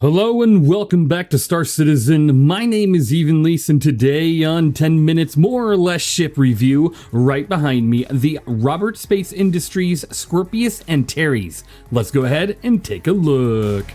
Hello and welcome back to Star Citizen. My name is Evenlease, and today on 10 minutes more or less ship review, right behind me, the Robert Space Industries Scorpius Antares. Let's go ahead and take a look.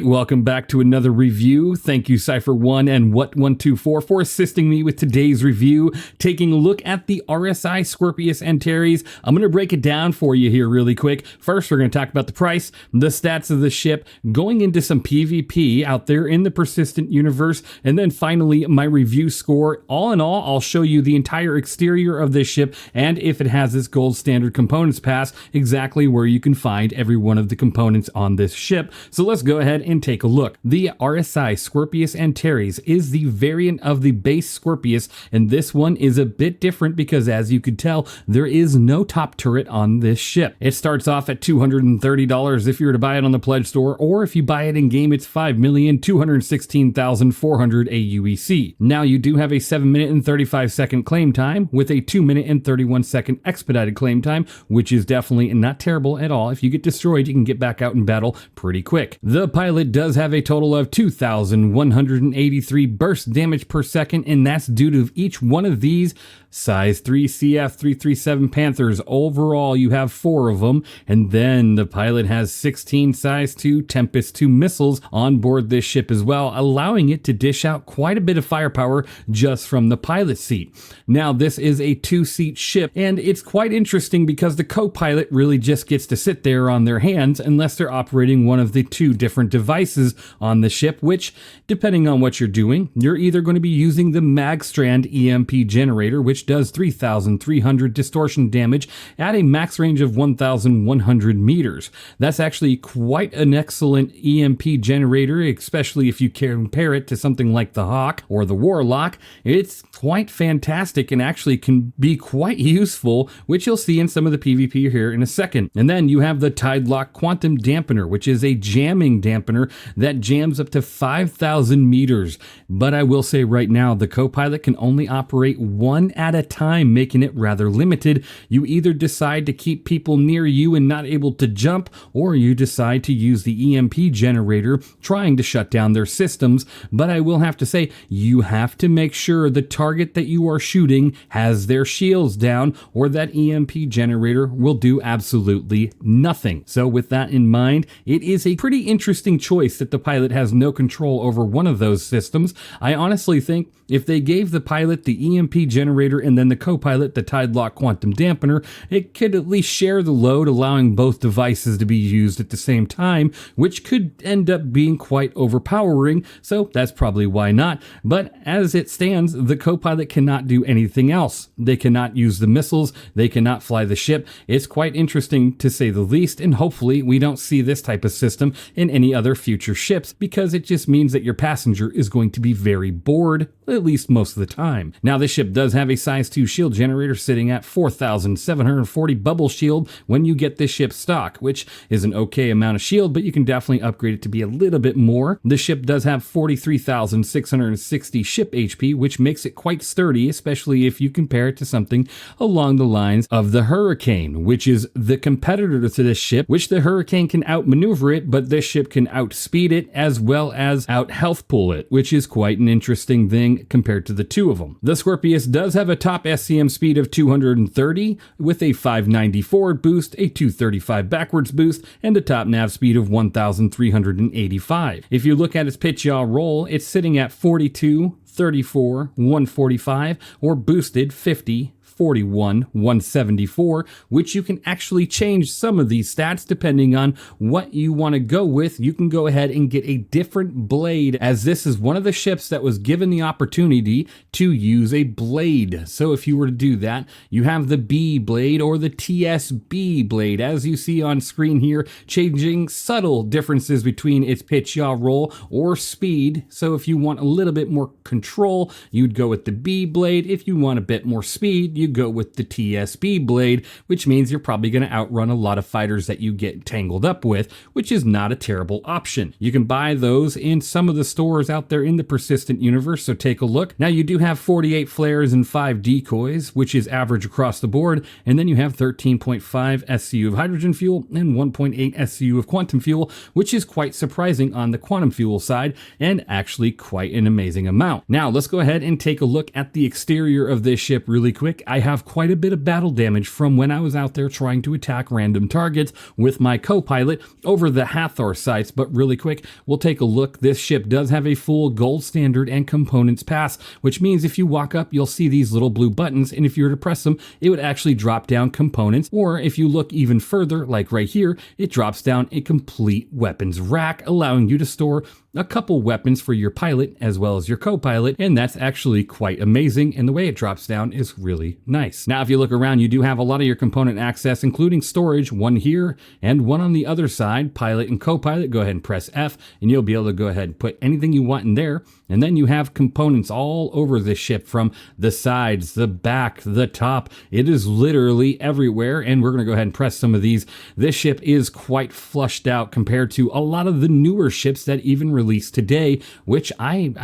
Welcome back to another review. Thank you Cypher1 and What124 for assisting me with today's review, taking a look at the RSI SCORPIUS Antares. I'm going to break it down for you here really quick. First, we're going to talk about the price, the stats of the ship, going into some PvP out there in the persistent universe, and then finally my review score. All in all, I'll show you the entire exterior of this ship and if it has this gold standard components pass, exactly where you can find every one of the components on this ship. So let's go ahead and take a look. The RSI SCORPIUS Antares is the variant of the base Scorpius, and this one is a bit different because, as you could tell, there is no top turret on this ship. It starts off at $230 if you were to buy it on the pledge store, or if you buy it in game, it's 5,216,400 aUEC. Now, you do have a 7-minute and 35-second claim time with a 2-minute and 31-second expedited claim time, which is definitely not terrible at all. If you get destroyed, you can get back out in battle pretty quick. The pilot does have a total of 2,183 burst damage per second, and that's due to each one of these size 3 CF337 Panthers. Overall, you have 4 of them, and then the pilot has 16 size 2 Tempest 2 missiles on board this ship as well, allowing it to dish out quite a bit of firepower just from the pilot seat. Now, this is a 2-seat ship, and it's quite interesting because the co-pilot really just gets to sit there on their hands unless they're operating one of the 2 different devices on the ship, which, depending on what you're doing, you're either going to be using the Magstrand EMP Generator, which does 3,300 distortion damage at a max range of 1,100 meters. That's actually quite an excellent EMP generator, especially if you compare it to something like the Hawk or the Warlock. It's quite fantastic and actually can be quite useful, which you'll see in some of the PvP here in a second. And then you have the Tidelock Quantum Dampener, which is a jamming dampener that jams up to 5,000 meters. But I will say right now, the co-pilot can only operate 1 at a time, making it rather limited. You either decide to keep people near you and not able to jump, or you decide to use the EMP generator, trying to shut down their systems. But I will have to say, you have to make sure the target that you are shooting has their shields down, or that EMP generator will do absolutely nothing. So with that in mind, it is a pretty interesting choice that the pilot has no control over one of those systems. I honestly think if they gave the pilot the EMP generator and then the co-pilot the Tidelock Quantum Dampener, it could at least share the load, allowing both devices to be used at the same time, which could end up being quite overpowering, so that's probably why not. But as it stands, the co-pilot cannot do anything else. They cannot use the missiles, they cannot fly the ship. It's quite interesting to say the least, and hopefully we don't see this type of system in any other future future ships, because it just means that your passenger is going to be very bored, at least most of the time. Now, this ship does have a size 2 shield generator sitting at 4,740 bubble shield when you get this ship stock, which is an okay amount of shield, but you can definitely upgrade it to be a little bit more. The ship does have 43,660 ship HP, which makes it quite sturdy, especially if you compare it to something along the lines of the Hurricane, which is the competitor to this ship, which the Hurricane can outmaneuver it, but this ship can outspeed it as well as out healthpool it, which is quite an interesting thing compared to the two of them. The Scorpius does have a top SCM speed of 230 with a 590 forward boost, a 235 backwards boost, and a top nav speed of 1,385. If you look at its pitch yaw roll, it's sitting at 42, 34, 145, or boosted 50, 41, 174, which you can actually change some of these stats depending on what you want to go with. You can go ahead and get a different blade, as this is one of the ships that was given the opportunity to use a blade. So if you were to do that, you have the B blade or the TSB blade, as you see on screen here, changing subtle differences between its pitch yaw roll or speed. So if you want a little bit more control, you'd go with the B blade. If you want a bit more speed, you go with the TSB blade, which means you're probably going to outrun a lot of fighters that you get tangled up with, which is not a terrible option. You can buy those in some of the stores out there in the persistent universe, so take a look. Now, you do have 48 flares and 5 decoys, which is average across the board, and then you have 13.5 SCU of hydrogen fuel and 1.8 SCU of quantum fuel, which is quite surprising on the quantum fuel side, and actually quite an amazing amount. Now, let's go ahead and take a look at the exterior of this ship really quick. I have quite a bit of battle damage from when I was out there trying to attack random targets with my co-pilot over the Hathor sites, but really quick, we'll take a look. This ship does have a full gold standard and components pass, which means if you walk up, you'll see these little blue buttons, and if you were to press them, it would actually drop down components, or if you look even further, like right here, it drops down a complete weapons rack, allowing you to store a couple weapons for your pilot as well as your co-pilot, and that's actually quite amazing, and the way it drops down is really nice. Now, if you look around, you do have a lot of your component access, including storage, one here and one on the other side. Pilot and co-pilot, go ahead and press F, and you'll be able to go ahead and put anything you want in there, and then you have components all over the ship, from the sides, the back, the top. It is literally everywhere, and we're going to go ahead and press some of these. This ship is quite flushed out compared to a lot of the newer ships that even released today, which I'm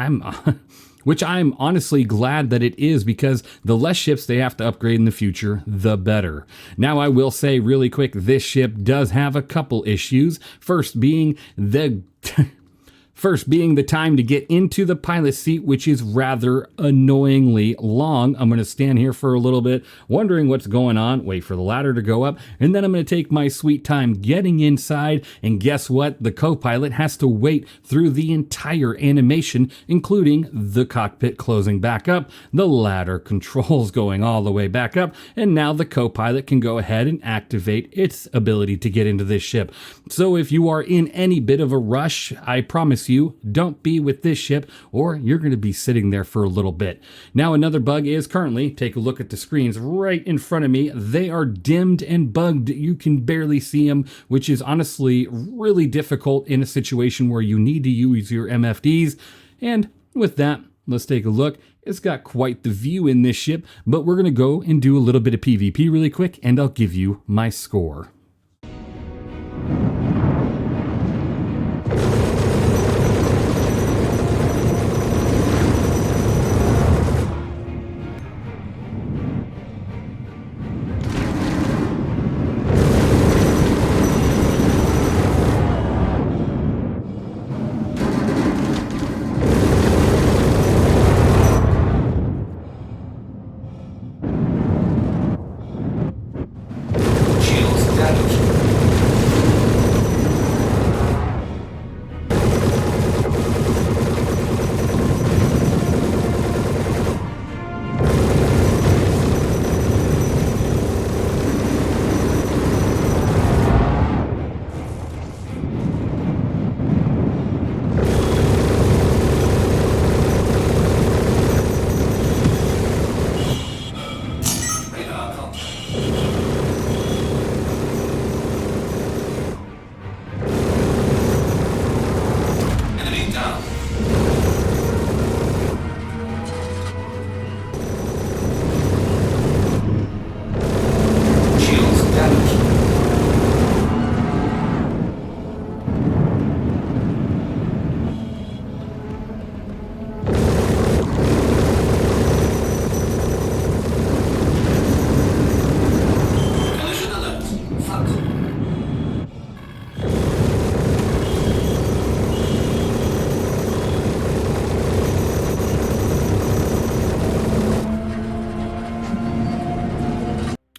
honestly glad that it is, because the less ships they have to upgrade in the future, the better. Now, I will say really quick, this ship does have a couple issues. First being the time to get into the pilot seat, which is rather annoyingly long. I'm going to stand here for a little bit, wondering what's going on, wait for the ladder to go up, and then I'm going to take my sweet time getting inside, and guess what? The co-pilot has to wait through the entire animation, including the cockpit closing back up, the ladder controls going all the way back up, and now the co-pilot can go ahead and activate its ability to get into this ship. So if you are in any bit of a rush, I promise you, don't be with this ship, or you're going to be sitting there for a little bit. Now, another bug is currently, take a look at the screens right in front of me, they are dimmed and bugged. You can barely see them, which is honestly really difficult in a situation where you need to use your MFDs. And with that, let's take a look. It's got quite the view in this ship, but we're going to go and do a little bit of PvP really quick, and I'll give you my score.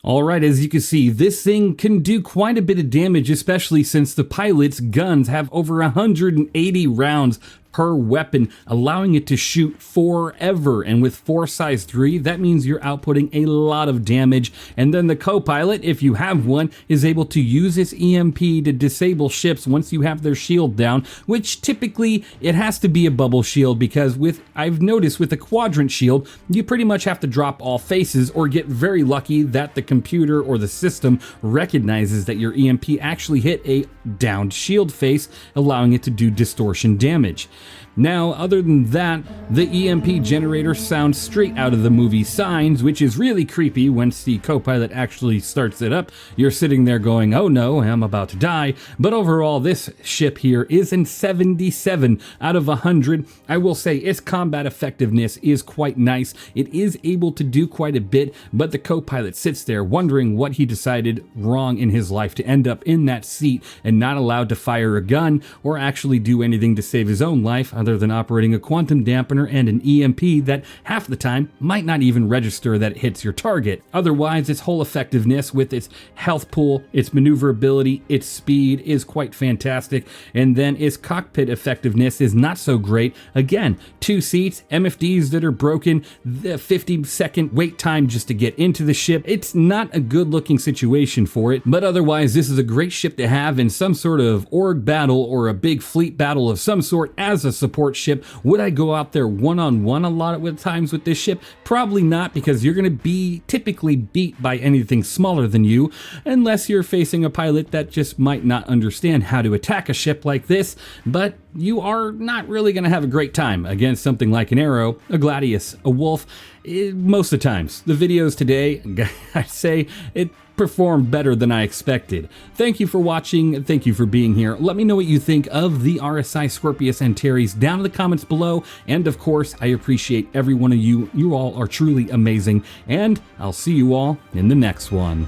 Alright, as you can see, this thing can do quite a bit of damage, especially since the pilot's guns have over 180 rounds per weapon, allowing it to shoot forever. And with force size 3, that means you're outputting a lot of damage. And then the co-pilot, if you have one, is able to use its EMP to disable ships once you have their shield down, which typically it has to be a bubble shield, because I've noticed with a quadrant shield, you pretty much have to drop all faces or get very lucky that the computer or the system recognizes that your EMP actually hit a downed shield face, allowing it to do distortion damage. Now, other than that, the EMP generator sounds straight out of the movie Signs, which is really creepy once the co-pilot actually starts it up. You're sitting there going, oh no, I'm about to die. But overall, this ship here is in 77 out of 100. I will say its combat effectiveness is quite nice. It is able to do quite a bit, but the co-pilot sits there wondering what he decided wrong in his life to end up in that seat and not allowed to fire a gun or actually do anything to save his own life, other than operating a quantum dampener and an EMP that half the time might not even register that it hits your target. Otherwise, its whole effectiveness with its health pool, its maneuverability, its speed is quite fantastic, and then its cockpit effectiveness is not so great. Again, 2 seats, MFDs that are broken, the 50-second wait time just to get into the ship. It's not a good looking situation for it, but otherwise this is a great ship to have in some sort of org battle or a big fleet battle of some sort as a support ship. Would I go out there one-on-one a lot of times with this ship? Probably not, because you're going to be typically beat by anything smaller than you, unless you're facing a pilot that just might not understand how to attack a ship like this. But you are not really going to have a great time against something like an Arrow, a Gladius, a Wolf. Most of the times. The videos today, I'd say it performed better than I expected. Thank you for watching. Thank you for being here. Let me know what you think of the RSI SCORPIUS Antares down in the comments below. And of course, I appreciate every one of you. You all are truly amazing. And I'll see you all in the next one.